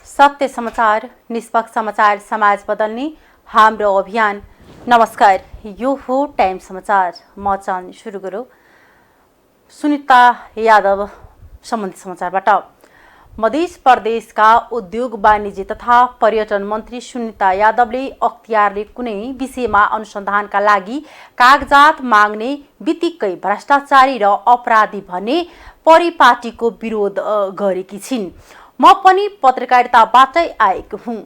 सत्य समाचार, निष्पक्ष समाचार, समाज बदल्ने हाम्रो अभियान। नमस्कार, यो हो टाइम समाचार। म चाहन्छु सुरु गरौँ सुनिता यादव सम्बन्धित समाचारबाट। मध्य प्रदेशका उद्योग वाणिज्य तथा पर्यटन मन्त्री सुनिता यादवले अख्तियारले कुनै विषयमा अनुसन्धानका लागि कागजात माग्ने बित्तिकै भ्रष्टाचारी र अपराधी भन्ने परिपाटीको विरोध गरेकी छिन्। म पनि पत्रकारिताबाटै आएको हुँ।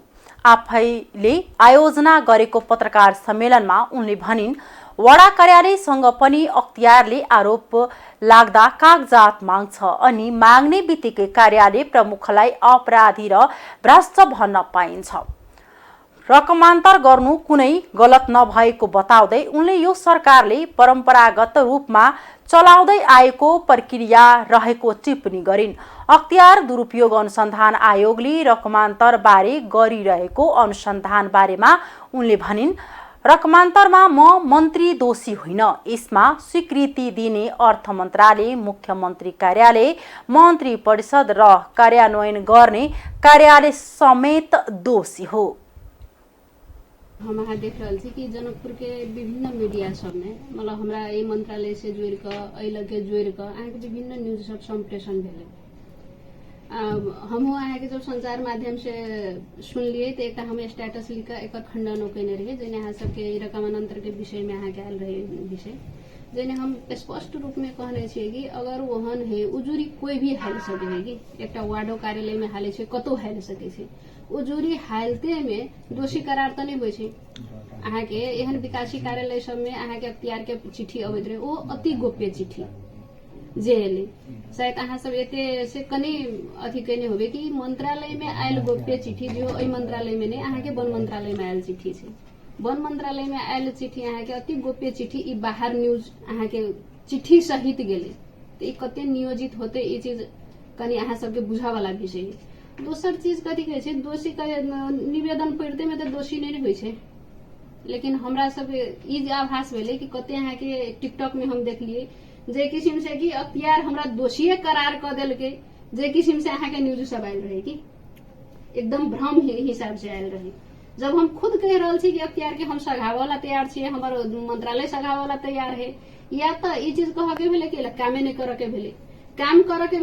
आफैले आयोजना गरेको पत्रकार सम्मेलनमा उनले भनिन्, वडा कार्यालयसँग पनि अख्तियारले आरोप लाग्दा कागजात माग्छ अनि माग्ने बित्तिकै कार्यालय प्रमुखलाई अपराधी र भ्रष्ट भन्न पाइन्छ। रकमान्तर गर्नु कुनै गलत नभएको बताउँदै उनले यो सरकारले परम्परागत रूपमा चलाउँदै आएको प्रक्रिया रहेको टिप्पणी गरिन्। अख्तियार दुरुपयोग अनुसन्धान आयोगले रकमान्तर बारे गरिरहेको अनुसन्धान बारेमा उनले भनिन्, रकमान्तरमा म मन्त्री दोषी होइन। यसमा स्वीकृति दिने अर्थ मन्त्रालय, मुख्यमन्त्री कार्यालय, मन्त्री परिषद र कार्यान्वयन गर्ने कार्यालय समेत दोषी हो। हम अहाँ देख रहल छी कि जनकपुर के विभिन्न मीडिया सब में मतलब हमरा ए मंत्रालय से जोड़ के एहि लगे जोड़ के अहाँ के विभिन्न न्यूज सब संप्रेषण भेले। हमहूँ अहाँ के जब संचार माध्यम से सुनलिए तो एक हम स्टेटस लिख एक खंडन कैने रहिए जैने अहाँ सबके रकमांतर के विषय में अहाँ के आयल रहे विषय जैने हम स्पष्ट रूप में कहने छिए कि अगर ओहन है उजूरी कोई भी हाल सके है कि एक वार्डो कार्यालय में हाले छै कतौ हाल सके छै उजूरी हालते में दोषी करार त नहीं होय छै। अहाँ के एहन विकासी कार्यालय सब में अहाँ के अख्तियार के चिट्ठी अबैत रहे ओ अति गोप्य चिट्ठी जे एले शायद अहाँ सब एते से कने अथी कहने होबे कि मंत्रालय में आयल गोप्य चिट्ठी जो ओइ मंत्रालय में नहीं अहाँ के वन मंत्रालय में आयल चिट्ठी छै। वन मंत्रालय में आयल चिट्ठी अहाँ के अति गोप्य चिट्ठी ई बाहर न्यूज अहाँ के चिट्ठी सहित गेले तो ई कते नियोजित होते ई चीज कनी अहाँ सबके बुझा वाला विषय। दोसर चीज कथी कहै छै दोषी का निवेदन पढ़ते में तो दोषी नहीं होय छै, लेकिन हमरा सब ई आभास भेले कि कते अहाँ के टिकटॉक में हम देखलिए जे किस्म से कि अख्तियार हमरा दोषीय करार क देलकै जे किस्म से अहाँ के न्यूज सब आयल रहे कि एकदम भ्रम हिसाब से आयल रहे। जब हम खुद कह रहल छी कि अख्तियार के हम सघावला तैयार छियै, हमर मंत्रालय सघावला तैयार है, या तो ई चीज कह के भेले कि कामे नहीं कर के भेले काम कर के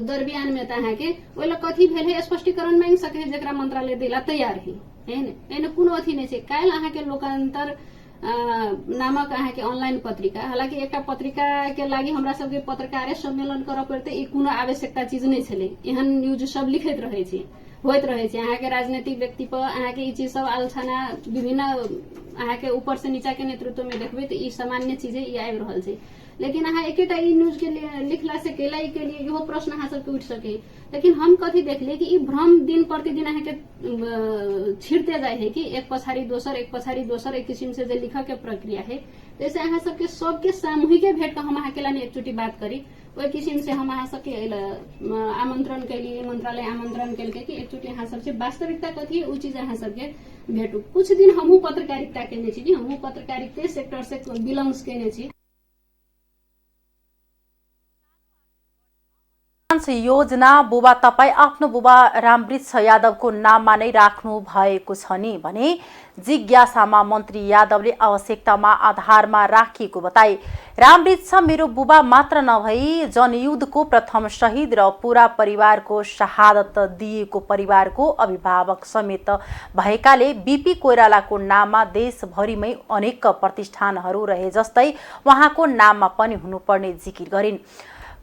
दरमियान में अहाँ के ओला कथी भेल है स्पष्टीकरण मांग सके है जेकरा मंत्रालय देला तैयार है एने कोनो अथी नहीं छै। काल अहाँ के लोकांतर नामक अहाँ के ऑनलाइन पत्रिका, हालांकि एक पत्रिका के लागी हमरा सबके पत्रकारे सम्मेलन करऽ पड़ते ई कोनो आवश्यकता चीज नहीं छले। एहन न्यूज सब लिखैत रहे छै होइत रहे छै। अहाँ के राजनीतिक व्यक्ति पर अहाँ के ई चीज सब आलोचना विभिन्न अहाँ के ऊपर से नीचा के नेतृत्व में देखबे तो ई सामान्य चीजें ई आबि रहल छै, लेकिन अहाँ एकेटा ई न्यूज के लिखला से केलाई के लिए इहो प्रश्न अहाँ सबके उठ सके। लेकिन हम कथी देखलिए कि ई भ्रम दिन प्रतिदिन अहाँ के छिड़ते जाए है कि एक पछाड़ी दोसर एक किस्म से जे लिखा के प्रक्रिया है। जैसे अहाँ सबके सामूहिक भेंट का हम अहाँ के लाने एकचोटी बात करी ओहि किस्म से हम अहाँ सबके आमंत्रण के लिए मंत्रालय आमंत्रण केलकै कि एकचोटी अहाँ सबसे वास्तविकता कथी है उ चीज अहाँ सबके भेटू। कुछ दिन हमहूँ पत्रकारिता केने छी, हमहूँ पत्रकारिता सेक्टर से बिलोंग्स केने छी। योजना बुबा तपाईँ आफ्नो बुबा रामवृक्ष यादवको नाममा नै राख्नु भएको छ नि भने जिज्ञासामा मन्त्री यादवले आवश्यकतामा आधारमा राखिएको बताए। रामवृक्ष मेरो बुबा मात्र नभई जनयुद्धको प्रथम शहीद र पूरा परिवारको शहादत दिएको परिवारको अभिभावक समेत भएकाले बीपी कोइरालाको नाममा देशभरिमै अनेक प्रतिष्ठानहरू रहे जस्तै उहाँको नाममा पनि हुनुपर्ने जिकिर गरिन्।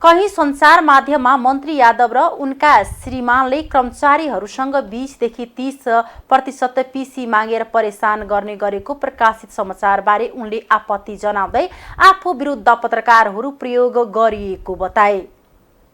कहीं संचार माध्यममा मन्त्री यादव र उनका श्रीमानले कर्मचारीहरूसँग 20 देखि 30% पीसी मागेर परेशान गर्ने गरेको प्रकाशित समाचारबारे उनले आपत्ति जनाउँदै आफू विरुद्ध पत्रकारहरू प्रयोग गरिएको बताए।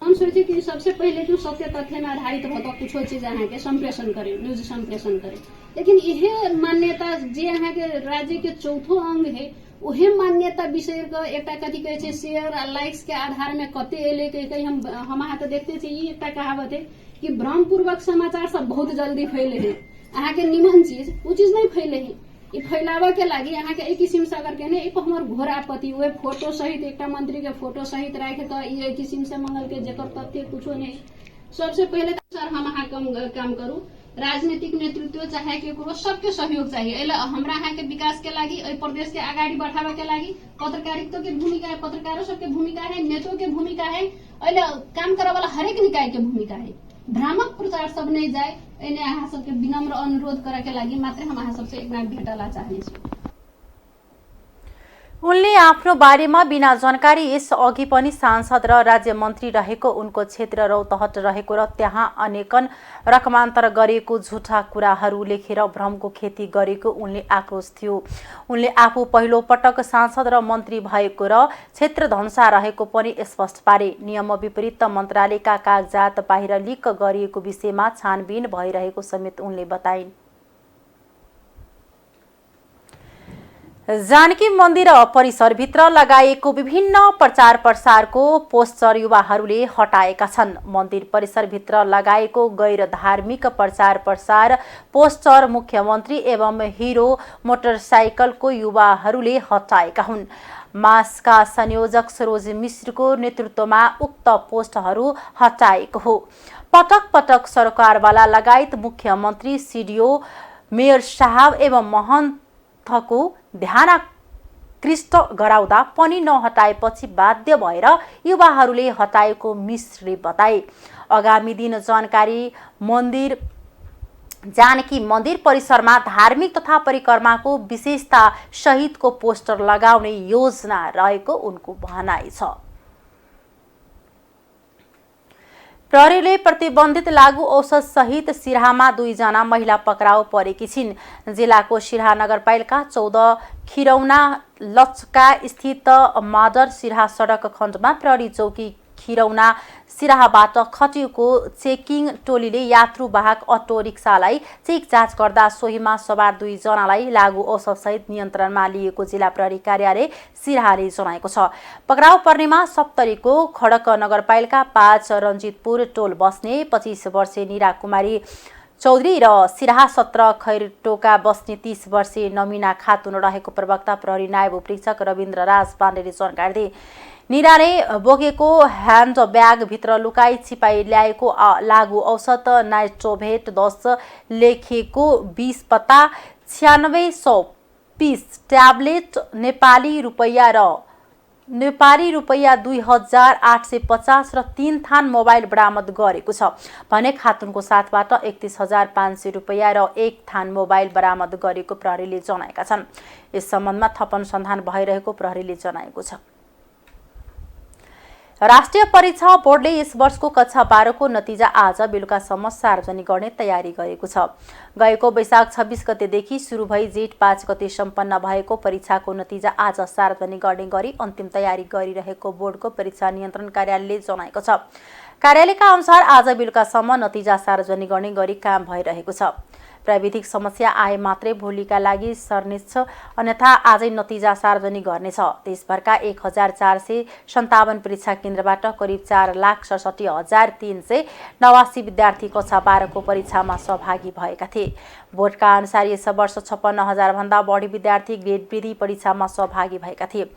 हम सोचे कि सबसे पहले जो सत्य तथ्य में आधारित होता कुछ चीज अहाँ के संप्रेषण करे, न्यूज संप्रेषण करे, लेकिन यह मान्यता जे अहाँ के राज्य के चौथो अंग है उहे मान्यता विषय का एक कथी कहे छै शेयर आ लाइक्स के आधार में कते एले कहीं हम अहाँ तो देखते छी ई एक कहावत है कि भ्रमपूर्वक समाचार सब बहुत जल्दी फैले है। अहाँ के निमन चीज उ चीज नहीं फैले है, ई फैलावे के लागी अहाँ के एक किस्म से अगर कहने ई हमर घोर आपत्ति वे फोटो सहित एक मंत्री के फोटो सहित राखे तो ई किस्म से मंगल के जेकर तथ्य कुछो नहीं। सबसे पहले पर हम अहाँ काम करू। राजनीतिक नेतृत्व चाहे केकरो सबके सहयोग चाहिए। एले हमरा यहाँ के विकास के लागि, प्रदेश के आगाड़ी बढ़ावे के लागि पत्रकारिता के भूमिका है, पत्रकारों सबके भूमिका है, नेताओं के भूमिका है, एले काम करे वाला हरेक निकाय के भूमिका है। भ्रामक प्रचार सब नहीं जाए, एने अहाँ सबके विनम्र अनुरोध करे के लागि मात्र हम अहाँ सबसे एक बार भेटला चाहने छी। उनले आफ्नो बारेमा बिना जानकारी यस अघि पनि सांसद र राज्य मन्त्री रहेको, उनको क्षेत्र रौतहट रहेको र त्यहाँ अनेकन रकमान्तर गरेको झुटा कुराहरू लेखेर भ्रमको खेती गरेको उनले आक्रोश थियो। उनले आफू पहिलो पटक सांसद र मन्त्री भएको र क्षेत्र धनुषा रहेको पनि स्पष्ट पारे। नियम विपरीत मन्त्रालयका कागजात बाहिर लिक गरिएको विषयमा छानबिन भइरहेको समेत उनले बताइन्। जानकी मन्दिर परिसरभित्र लगाइएको विभिन्न प्रचार प्रसारको पोस्टर युवाहरूले हटाएका छन्। मन्दिर परिसरभित्र लगाएको गैर धार्मिक प्रचार प्रसार पोस्टर मुख्यमन्त्री एवं हिरो मोटरसाइकलको युवाहरूले हटाएका हुन्। मासका संयोजक सरोज मिश्रको नेतृत्वमा उक्त पोस्टहरू हटाएको हो। पटक पटक सरकारवाला लगायत मुख्यमन्त्री, सिडिओ, मेयर साहब एवं महन्तको ध्यानाकृष्ट गराउँदा पनि नहटाएपछि बाध्य भएर युवाहरूले हटाएको मिश्रले बताए। आगामी दिन जानकी मन्दिर परिसरमा धार्मिक तथा परिक्रमा विशेषता सहितको पोस्टर लगाउने योजना रहेको उनको भनाइ छ। प्रहरीले प्रतिबन्धित लागू औषध सहित सिराहामा 2 जना महिला पक्राउ परेकी छिन्। जिल्लाको सिराहा नगरपालिका 14 खिरौना लचका स्थित मादर सिराहा सडक खण्डमा प्रहरी चौकी खिरौना सिराहाबाट खटिएको चेकिङ टोलीले यात्रुवाहक अटो रिक्सालाई चेक जाँच गर्दा सोहीमा सवार 2 जनालाई लागू औषध सहित नियन्त्रणमा लिएको जिल्ला प्रहरी कार्यालय सिराहाले जनाएको छ। पक्राउ पर्नेमा सप्तरीको खडक नगरपालिका 5 रञ्जितपुर टोल बस्ने 25 वर्षीय निरा कुमारी चौधरी र सिराहा 17 खैरटोका बस्ने 30 वर्षीय नमिना खातुन रहेको प्रवक्ता प्रहरी नायब उपरीक्षक रविन्द्र राज पाण्डेले जानकारी दिए। निराले बोकेको ह्यान्ड ब्यागभित्र लुकाई छिपाई ल्याएको लागू औषध नाइट्रोभेट 10 लेखेको 20 पत्ता 9600 पिस ट्याब्लेट नेपाली रुपैयाँ 2850 र 3 थान मोबाइल बरामद गरेको छ भने खातुनको साथबाट 31,500 रुपैयाँ र 1 थान मोबाइल बरामद गरेको प्रहरीले जनाएका छन्। यस सम्बन्धमा थप अनुसन्धान भइरहेको प्रहरीले जनाएको छ। राष्ट्रिय परीक्षा बोर्डले यस वर्षको कक्षा 12 को नतिजा आज बेलुकासम्म सार्वजनिक गर्ने तयारी गरेको छ। गएको वैशाख 26 गतेदेखि सुरु भई जेठ 5 गते सम्पन्न भएको परीक्षाको नतिजा आज सार्वजनिक गर्ने गरी अन्तिम तयारी गरिरहेको बोर्डको परीक्षा नियन्त्रण कार्यालयले जनाएको छ। कार्यालयका अनुसार आज बेलुकासम्म नतिजा सार्वजनिक गर्ने गरी काम भइरहेको छ। प्राविधिक समस्या आए मात्रै भोलिका लागि सर्नेछ, अन्यथा आजै नतिजा सार्वजनिक गर्नेछ। देशभरका 1457 परीक्षा केन्द्रबाट करिब 4,67,389 विद्यार्थी कक्षा 12 को परीक्षामा सहभागी भएका थिए। बोर्डका अनुसार यस वर्ष 56,000 भन्दा बढी विद्यार्थी ग्रेड वृद्धि परीक्षामा सहभागी भएका थिए।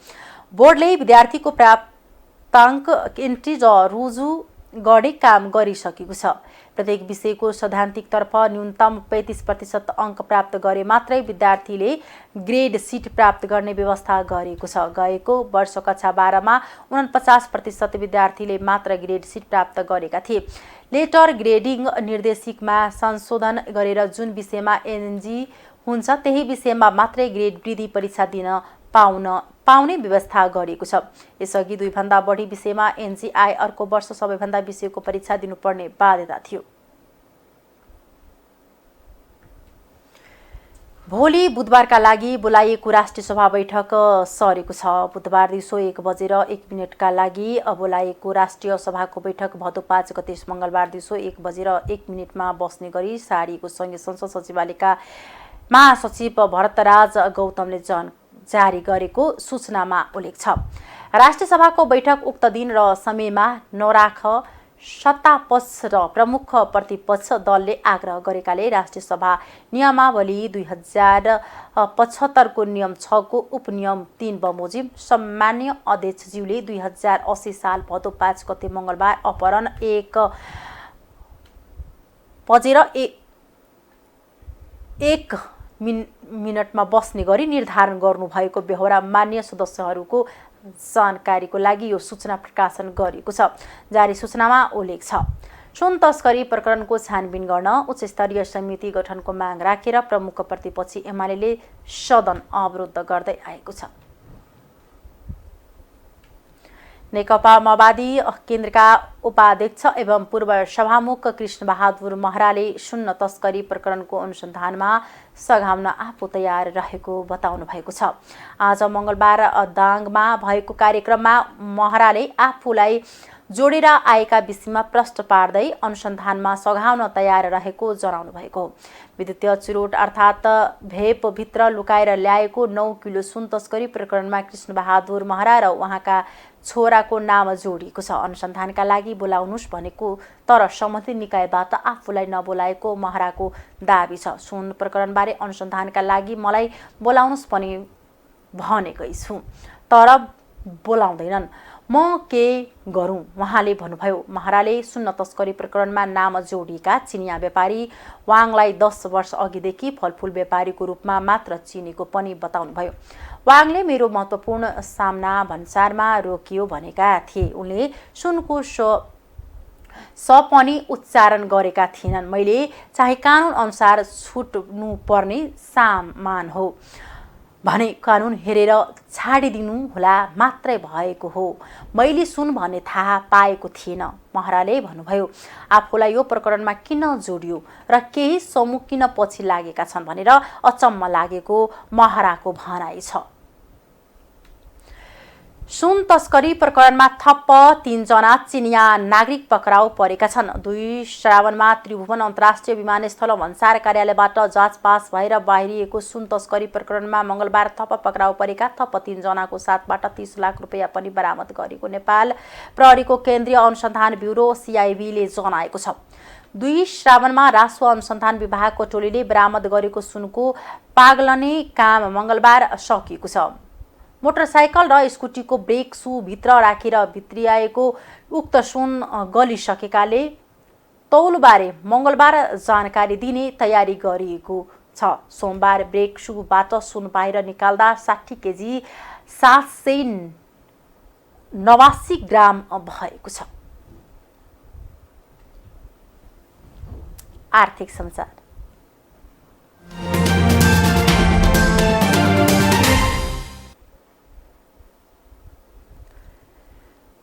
बोर्डले विद्यार्थीको प्राप्ताङ्क एन्ट्री र रुजु गर्ने काम गरिसकेको छ। प्रत्येक विषयको सैद्धान्तिकतर्फ न्यूनतम 35% अङ्क प्राप्त गरे मात्रै विद्यार्थीले ग्रेड सिट प्राप्त गर्ने व्यवस्था गरेको छ। गएको वर्ष कक्षा 12 मा 49% विद्यार्थीले मात्र ग्रेड सिट प्राप्त गरेका थिए। लेटर ग्रेडिङ निर्देशिकमा संशोधन गरेर जुन विषयमा एनजी हुन्छ त्यही विषयमा मात्रै ग्रेड वृद्धि परीक्षा दिन पाउने व्यवस्था गरिएको छ। यसअघि 2 भन्दा बढी विषयमा एनजीआई अर्को वर्ष सबैभन्दा विषयको परीक्षा दिनुपर्ने बाध्यता थियो। भोलि बुधबारका लागि बोलाइएको राष्ट्रिय सभा बैठक सरेको छ। बुधबार दिउँसो 1:01 लागि बोलाइएको राष्ट्रिय सभाको बैठक भदौ 5 गते मंगलबार दिउँसो 1:01 बस्ने गरी सारिएको संघीय संसद सचिवालयका महासचिव भरतराज गौतमले जारी गरेको सूचनामा उल्लेख छ। राष्ट्रिय सभाको बैठक उक्त दिन र समयमा नराख सत्तापक्ष र प्रमुख प्रतिपक्ष दलले आग्रह गरेकाले राष्ट्रिय सभा नियमावली 2075 को नियम 6 को उपनियम 3 बमोजिम सम्मान्य अध्यक्षज्यूले 2080 साल भदौ 5 गते मंगलबार अपराह्न बजेर 1 मिनटमा बस्ने गरी निर्धारण गर्नुभएको बेहोरा मान्य सदस्यहरूको जानकारीको लागि यो सूचना प्रकाशन गरिएको छ। जारी सूचनामा उल्लेख छ, सुन तस्करी प्रकरणको छानबिन गर्न उच्च स्तरीय समिति गठनको माग राखेर प्रमुख प्रतिपक्षी एमाले सदन अवरुद्ध गर्दै आएको छ। नेकपा माओवादी केन्द्रका उपाध्यक्ष एवं पूर्व सभामुख कृष्णबहादुर महराले सुन तस्करी प्रकरणको अनुसन्धानमा सघाउन आफू तयार रहेको बताउनु भएको छ। आज मङ्गलबार दाङमा भएको कार्यक्रममा महराले आफूलाई जोडेर आएका विषयमा प्रश्न पार्दै अनुसन्धानमा सघाउन तयार रहेको जनाउनु भएको हो। विद्युतीय चुरोट अर्थात् भेपभित्र लुकाएर ल्याएको 9 किलो सुन तस्करी प्रकरणमा कृष्णबहादुर महरा र उहाँका छोराको नाम जोडिएको छ। अनुसन्धानका लागि बोलाउनुस् भनेको तर सम्बन्धित निकायबाट आफूलाई नबोलाएको महराको दाबी छ। सुन प्रकरणबारे अनुसन्धानका लागि मलाई बोलाउनुस् पनि भनेकै छु, तर बोलाउँदैनन्, म के गरौँ उहाँले भन्नुभयो। महराले सुन तस्करी प्रकरणमा नाम जोडिएका चिनिया व्यापारी वाङलाई 10 वर्ष अघिदेखि फलफुल व्यापारीको रूपमा मात्र चिनेको पनि बताउनुभयो। वाङले मेरो महत्त्वपूर्ण सामना भन्सारमा रोकियो भनेका थिए। उनले सुनको स पनि उच्चारण गरेका थिएनन्। मैले चाहिँ कानुन अनुसार छुट्नुपर्ने सामान हो भने कानुन हेरेर छाडिदिनु होला मात्रै भएको हो। मैले सुन भन्ने थाहा पाएको थिएन, महराले भन्नुभयो। आफूलाई यो प्रकरणमा किन जोडियो र केही समूह किन पछि लागेका छन् भनेर अचम्म लागेको महराको भनाइ छ। सुन तस्करी प्रकरणमा थप 3 जना चिनिया नागरिक पक्राउ परेका छन्। 2 श्रावणमा त्रिभुवन अन्तर्राष्ट्रिय विमानस्थल भन्सार कार्यालयबाट जाँच पास भएर बाहिरिएको सुन तस्करी प्रकरणमा मङ्गलबार थप पक्राउ परेका थप 3 जनाको साथबाट 30 लाख रुपियाँ पनि बरामद गरेको नेपाल प्रहरीको केन्द्रीय अनुसन्धान ब्युरो CIB ले जनाएको छ। 2 श्रावणमा राजस्व अनुसन्धान विभागको टोलीले बरामद गरेको सुनको पाग्लने काम मङ्गलबार सकिएको छ। मोटरसाइकल र स्कुटीको ब्रेक सू भित्र राखेर भित्रियाएको उक्त सुन गलिसकेकाले तौलबारे मङ्गलबार जानकारी दिने तयारी गरिएको छ। सोमबार ब्रेक सूबाट सुन बाहिर निकाल्दा 60 केजी 789 ग्राम भएको छ। आर्थिक समाचार।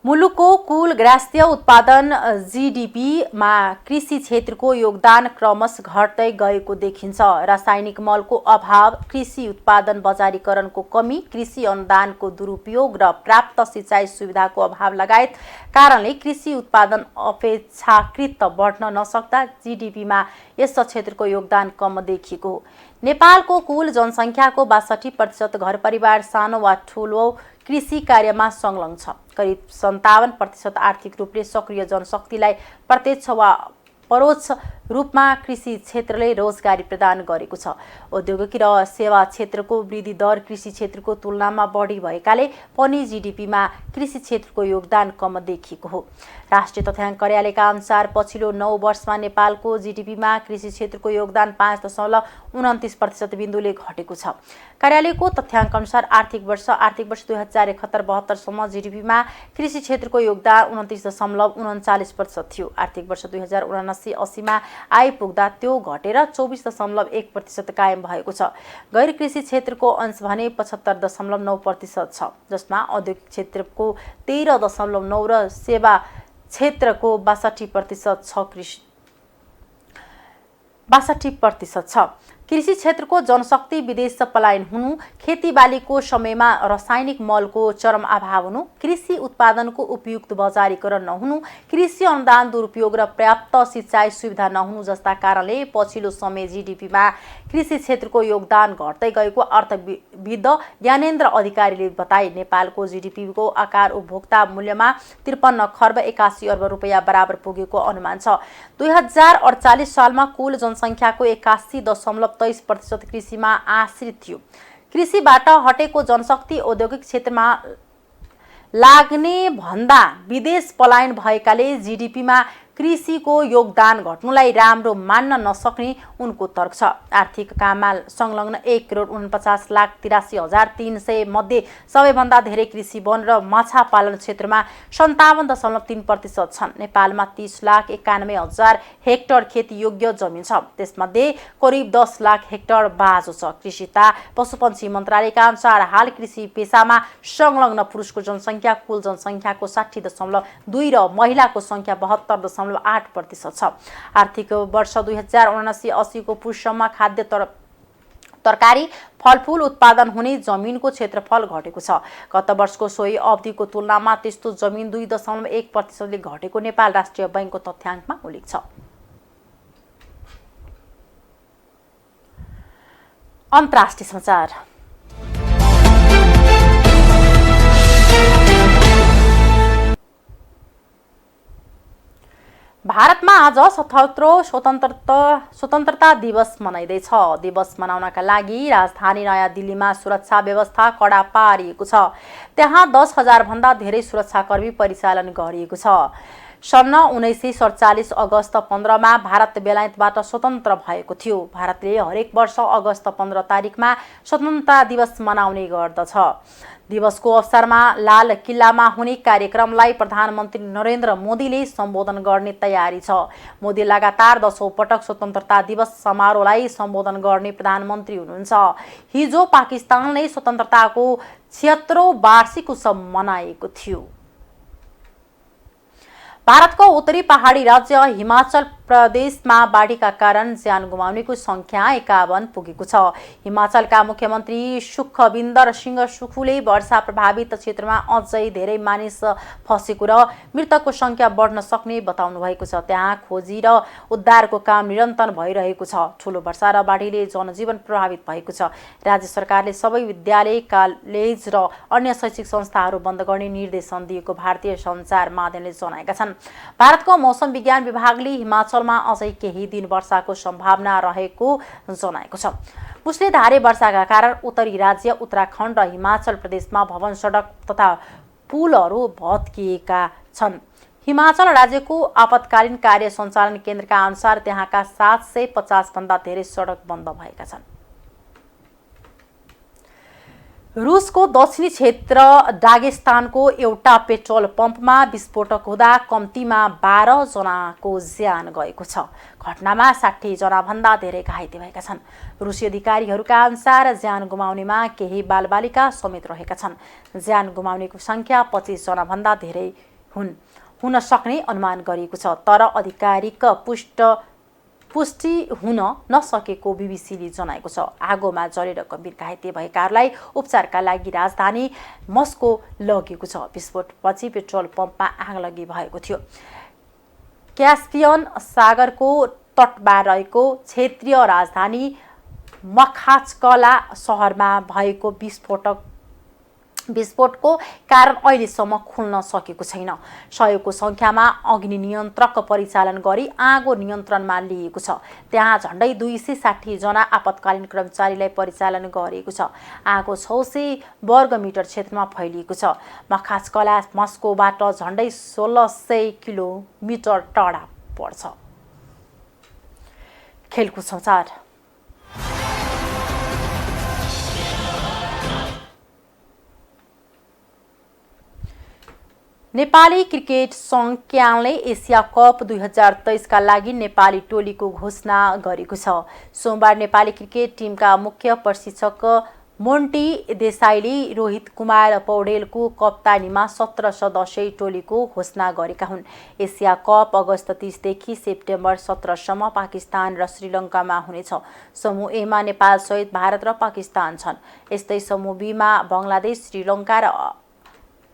मुलुकको कुल ग्राहस्थ्य उत्पादन GDP मा कृषि क्षेत्रको योगदान क्रमशः घट्दै गएको देखिन्छ। रासायनिक मलको अभाव, कृषि उत्पादन बजारीकरणको कमी, कृषि अनुदानको दुरुपयोग र प्राप्त सिँचाइ सुविधाको अभाव लगायत कारणले कृषि उत्पादन अपेक्षाकृत बढ्न नसक्दा GDP मा यस क्षेत्रको योगदान कम देखिएको हो। नेपालको कुल जनसङ्ख्याको 62% घर परिवार सानो वा ठुलो कृषि कार्यमा संलग्न छ। करिब 57% आर्थिक रूपले सक्रिय जनशक्तिलाई प्रत्यक्ष वा परोक्ष रूपमा कृषि क्षेत्रले रोजगारी प्रदान गरेको छ। औद्योगिक र सेवा क्षेत्रको वृद्धि दर कृषि क्षेत्रको तुलनामा बढी भएकाले पनि GDP मा कृषि क्षेत्रको योगदान कम देखिएको हो। राष्ट्रिय तथ्याङ्क कार्यालयका अनुसार पछिल्लो 9 वर्षमा नेपालको GDP मा कृषि क्षेत्रको योगदान 5.29% बिन्दुले घटेको छ। कार्यालयको तथ्याङ्क अनुसार आर्थिक वर्ष 2071-72 सम्म GDP मा कृषि क्षेत्रको योगदान 29.39% थियो। आर्थिक वर्ष 2079-80 मा आइपुग्दा त्यो घटेर 24.1% कायम भएको छ। गैर कृषि क्षेत्रको अंश भने 75.9% छ, जसमा औद्योगिक क्षेत्रको 13.9 र सेवा क्षेत्रको 62% छ। कृषि क्षेत्रको जनशक्ति विदेश पलायन हुनु, खेतीबालीको समयमा रासायनिक मलको चरम अभाव हुनु, कृषि उत्पादनको उपयुक्त बजारीकरण नहुनु, कृषि अनुदान दुरुपयोग र पर्याप्त सिँचाइ सुविधा नहुनु जस्ता कारणले पछिल्लो समय GDP मा कृषि क्षेत्रको योगदान घट्दै गएको अर्थविद ज्ञानेन्द्र अधिकारीले बताए। नेपालको GDP को आकार उपभोक्ता मूल्यमा 53 खर्ब 81 अर्ब रुपैयाँ बराबर पुगेको अनुमान छ। 2048 सालमा कुल जनसङ्ख्याको 81.23% कृषिमा आश्रित थियो। कृषिबाट हटेको जनशक्ति औद्योगिक क्षेत्रमा लाग्ने भन्दा विदेश पलायन भएकाले GDP मा कृषिको योगदान घट्नुलाई राम्रो मान्न नसक्ने उनको तर्क छ। आर्थिक काममा संलग्न 1,49,83,300 मध्ये सबैभन्दा धेरै कृषि वन र माछा पालन क्षेत्रमा 57.3% छन्। नेपालमा 30,91,000 हेक्टर खेतीयोग्य जमिन छ। त्यसमध्ये करिब 10 लाख हेक्टर बाँझो छ। कृषि तथा पशुपन्छी मन्त्रालयका अनुसार हाल कृषि पेसामा संलग्न पुरुषको जनसङ्ख्या कुल जनसङ्ख्याको 60.2 र महिलाको सङ्ख्या 72.8% छ। आर्थिक वर्ष 2079-80 को पुससम्म खाद्य तरकारी फलफुल उत्पादन हुने जमिनको क्षेत्रफल घटेको छ। गत वर्षको सोही अवधिको तुलनामा त्यस्तो जमिन 2.1% घटेको नेपाल राष्ट्रिय बैंकको तथ्याङ्कमा उल्लेख छ। अन्तर्राष्ट्रिय समाचार। भारतमा आज 77औं स्वतन्त्रता दिवस मनाइँदैछ। दिवस मनाउनका लागि राजधानी नयाँ दिल्लीमा सुरक्षा व्यवस्था कडा पारिएको छ। त्यहाँ 10,000 भन्दा धेरै सुरक्षाकर्मी परिचालन गरिएको छ। सन् 1947 अगस्त 15 मा भारत बेलायतबाट स्वतन्त्र भएको थियो। भारतले हरेक वर्ष अगस्त 15 तारिकमा स्वतन्त्रता दिवस मनाउने गर्दछ। दिवसको अवसरमा लाल किल्लामा हुने कार्यक्रमलाई प्रधानमन्त्री नरेन्द्र मोदीले सम्बोधन गर्ने तयारी छ। मोदी लगातार 10औं पटक स्वतन्त्रता दिवस समारोहलाई सम्बोधन गर्ने प्रधानमन्त्री हुनुहुन्छ। हिजो पाकिस्तानले स्वतन्त्रताको 76औं वार्षिक उत्सव मनाएको थियो। भारतको उत्तरी पहाडी राज्य हिमाचल प्रदेशमा बाढीका कारण ज्यान गुमाउनेको संख्या 51 पुगेको छ। हिमाचलका मुख्यमन्त्री सुखविन्दर सिंह सुखुले वर्षा प्रभावित क्षेत्रमा अझै धेरै मानिस फँसेको र मृतकको संख्या बढ्न सक्ने बताउनु भएको छ। त्यहाँ खोजी र उद्धारको काम निरन्तर भइरहेको छ। ठूलो वर्षा र बाढीले जनजीवन प्रभावित भएको छ। राज्य सरकारले सबै विद्यालय, कलेज र अन्य शैक्षिक संस्थाहरू बन्द गर्ने निर्देशन दिएको भारतीय सञ्चार माध्यमले जनाएका छन्। भारतको मौसम विज्ञान विभागले हिमाचलमा अझै केही दिन वर्षाको सम्भावना रहेको जनाएको छ। मुसलधारे वर्षाका कारण उत्तरी राज्य उत्तराखण्ड र हिमाचल प्रदेशमा भवन, सडक तथा पुलहरू भत्किएका छन्। हिमाचल राज्यको आपतकालीन कार्य सञ्चालन केन्द्रका अनुसार त्यहाँका 750 भन्दा धेरै सडक बन्द भएका छन्। रुसको दक्षिणी क्षेत्र डागेस्तानको एउटा पेट्रोल पम्पमा विस्फोटक हुँदा कम्तीमा 12 जनाको ज्यान गएको छ। घटनामा 60 जना भन्दा धेरै घाइते भएका छन्। रुसी अधिकारीहरूका अनुसार ज्यान गुमाउनेमा केही बालबालिका समेत रहेका छन्। ज्यान गुमाउनेको संख्या 25 जना भन्दा धेरै हुन सक्ने अनुमान गरिएको छ, तर आधिकारिक पुष्टि हुन नसकेको बीबीसीले जनाएको छ। आगोमा जलेर गम्भीर घाइते भएकाहरूलाई उपचारका लागि राजधानी मस्को लगिएको छ। विस्फोटपछि पेट्रोल पम्पमा आगलगी भएको थियो। क्यास्पियन सागरको तटमा रहेको क्षेत्रीय राजधानी मखाचकला शहरमा भएको विस्फोटको कारण अहिलेसम्म खुल्न सकेको छैन। सहयोगको संख्यामा अग्नि नियन्त्रक परिचालन गरी आगो नियन्त्रणमा लिएको छ। त्यहाँ झण्डै 260 जना आपतकालीन कर्मचारीलाई परिचालन गरिएको छ। आगो 600 वर्ग मिटर क्षेत्रमा फैलिएको छ। मखाचकला मस्कोबाट झण्डै 1600 किलोमिटर टाढा पर्छ। खेलकुद समाचार। नेपाली क्रिकेट सङ्घ क्यानले एसिया कप 2023 का लागि नेपाली टोलीको घोषणा गरेको छ। सोमबार नेपाली क्रिकेट टिमका मुख्य प्रशिक्षक मोन्टी देसाईले रोहित कुमार पौडेलको कप्तानीमा 17 सदस्यीय टोलीको घोषणा गरेका हुन्। एसिया कप अगस्त 30 देखि सेप्टेम्बर 17 सम्म पाकिस्तान र श्रीलङ्कामा हुनेछ। समूह ए मा नेपाल सहित भारत र पाकिस्तान छन्। यस्तै समूह बी मा बङ्गलादेश, श्रीलङ्का र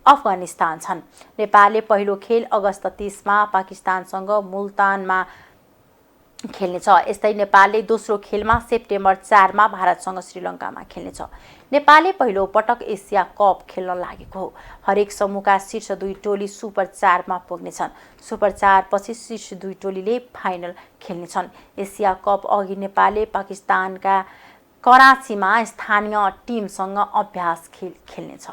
अफगानिस्तान छन्। नेपालले पहिलो खेल अगस्त 30 मा पाकिस्तानसँग मुल्तानमा खेल्नेछ। यस्तै नेपालले दोस्रो खेलमा सेप्टेम्बर 4 मा भारतसँग श्रीलङ्कामा खेल्नेछ। नेपालले पहिलो पटक एसिया कप खेल्न लागेको हो। हरेक समूहका शीर्ष 2 टोली सुपर 4 मा पुग्नेछन्। सुपर 4 पछि शीर्ष 2 टोलीले फाइनल खेल्नेछन्। एसिया कप अघि नेपालले पाकिस्तानका कराँचीमा स्थानीय टिमसँग अभ्यास खेल खेल्नेछ।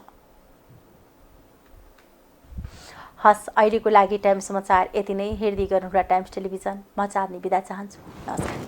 हस्, अहिलेको लागि टाइम समाचार यति नै। हेर्दै गर्नुहोला टाइम्स टेलिभिजन। म चाँदनी बिदा चाहन्छु। नमस्कार।